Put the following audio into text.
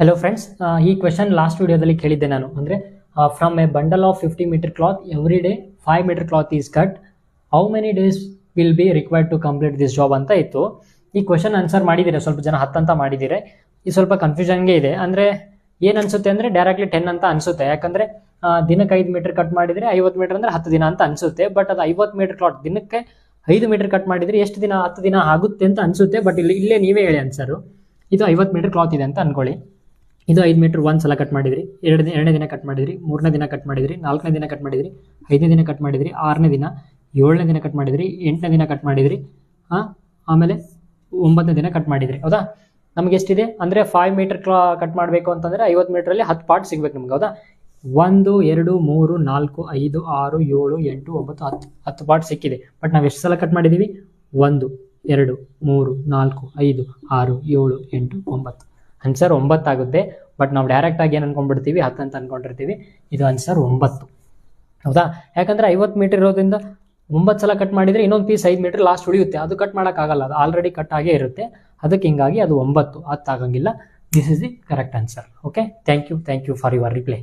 Hello friends, ಈ question last ವಿಡಿಯೋದಲ್ಲಿ ಕೇಳಿದ್ದೆ ನಾನು. ಅಂದರೆ from a bundle of 50 meter cloth every day 5 meter cloth is cut, how many days will be required to complete this job ಅಂತ ಇತ್ತು. ಈ question answer ಮಾಡಿದ್ದೀರಾ, ಸ್ವಲ್ಪ ಜನ 10 ಅಂತ ಮಾಡಿದ್ದೀರಾ. ಈ ಸ್ವಲ್ಪ ಕನ್ಫ್ಯೂಷನ್ಗೆ ಇದೆ. ಅಂದರೆ ಏನು ಅನಿಸುತ್ತೆ ಅಂದರೆ ಡೈರೆಕ್ಟ್ಲಿ 10 ಅಂತ ಅನಿಸುತ್ತೆ. ಯಾಕಂದರೆ ದಿನಕ್ಕೆ 5 ಮೀಟರ್ ಕಟ್ ಮಾಡಿದರೆ 50 ಮೀಟರ್ ಅಂದರೆ 10 ದಿನ ಅಂತ ಅನಿಸುತ್ತೆ. ಬಟ್ ಅದು 50 ಮೀಟರ್ ಕ್ಲಾತ್ ದಿನಕ್ಕೆ 5 ಮೀಟರ್ ಕಟ್ ಮಾಡಿದರೆ ಎಷ್ಟು ದಿನ? 10 ದಿನ ಆಗುತ್ತೆ ಅಂತ ಅನಿಸುತ್ತೆ. ಬಟ್ ಇಲ್ಲೇ ನೀವೇ ಹೇಳಿ ಆನ್ಸರು. ಇದು 50 ಮೀಟರ್ ಕ್ಲಾತ್ ಇದೆ ಅಂತ ಅನ್ಕೊಳ್ಳಿ. ಇದು 5 ಮೀಟರ್ ಒಂದು ಸಲ ಕಟ್ ಮಾಡಿದ್ರಿ, ಎರಡನೇ ದಿನ ಕಟ್ ಮಾಡಿದ್ರಿ, ಮೂರನೇ ದಿನ ಕಟ್ ಮಾಡಿದ್ರಿ, ನಾಲ್ಕನೇ ದಿನ ಕಟ್ ಮಾಡಿದ್ರಿ, 5ನೇ ದಿನ ಕಟ್ ಮಾಡಿದ್ರಿ, 6ನೇ ದಿನ, 7ನೇ ದಿನ ಕಟ್ ಮಾಡಿದ್ರಿ, 8ನೇ ದಿನ ಕಟ್ ಮಾಡಿದ್ರಿ, ಆಮೇಲೆ 9ನೇ ದಿನ ಕಟ್ ಮಾಡಿದ್ರಿ. ಹೌದಾ? ನಮ್ಗೆ ಎಷ್ಟಿದೆ ಅಂದರೆ 5 ಮೀಟರ್ ಕಟ್ ಮಾಡಬೇಕು ಅಂತಂದರೆ 50 ಮೀಟ್ರಲ್ಲಿ 10 ಪಾರ್ಟ್ ಸಿಗ್ಬೇಕು ನಮ್ಗೆ. ಹೌದಾ? 1 2 3 4 5 6 7 8 9 10 ಪಾರ್ಟ್ ಸಿಕ್ಕಿದೆ. ಬಟ್ ನಾವು ಎಷ್ಟು ಸಲ ಕಟ್ ಮಾಡಿದ್ದೀವಿ? 1 2 3 4 5 6 7 8 9. ಆನ್ಸರ್ 9 ಆಗುತ್ತೆ. ಬಟ್ ನಾವು ಡೈರೆಕ್ಟ್ ಆಗಿ ಏನು ಅನ್ಕೊಂಡ್ಬಿಡ್ತೀವಿ? 10 ಅಂತ ಅನ್ಕೊಂಡಿರ್ತೀವಿ. ಇದು ಆನ್ಸರ್ 9. ಹೌದಾ? ಯಾಕಂದರೆ 50 ಮೀಟರ್ ಇರೋದ್ರಿಂದ 9 ಸಲ ಕಟ್ ಮಾಡಿದರೆ ಇನ್ನೊಂದು ಪೀಸ್ 5 ಮೀಟರ್ ಲಾಸ್ಟ್ ಉಳಿಯುತ್ತೆ. ಅದು ಕಟ್ ಮಾಡೋಕ್ಕಾಗಲ್ಲ, ಅದು ಆಲ್ರೆಡಿ ಕಟ್ ಆಗೇ ಇರುತ್ತೆ. ಅದಕ್ಕೆ ಹಿಂಗಾಗಿ ಅದು 9, 10 ಆಗಂಗಿಲ್ಲ. This is the correct answer. Okay, thank you for your reply.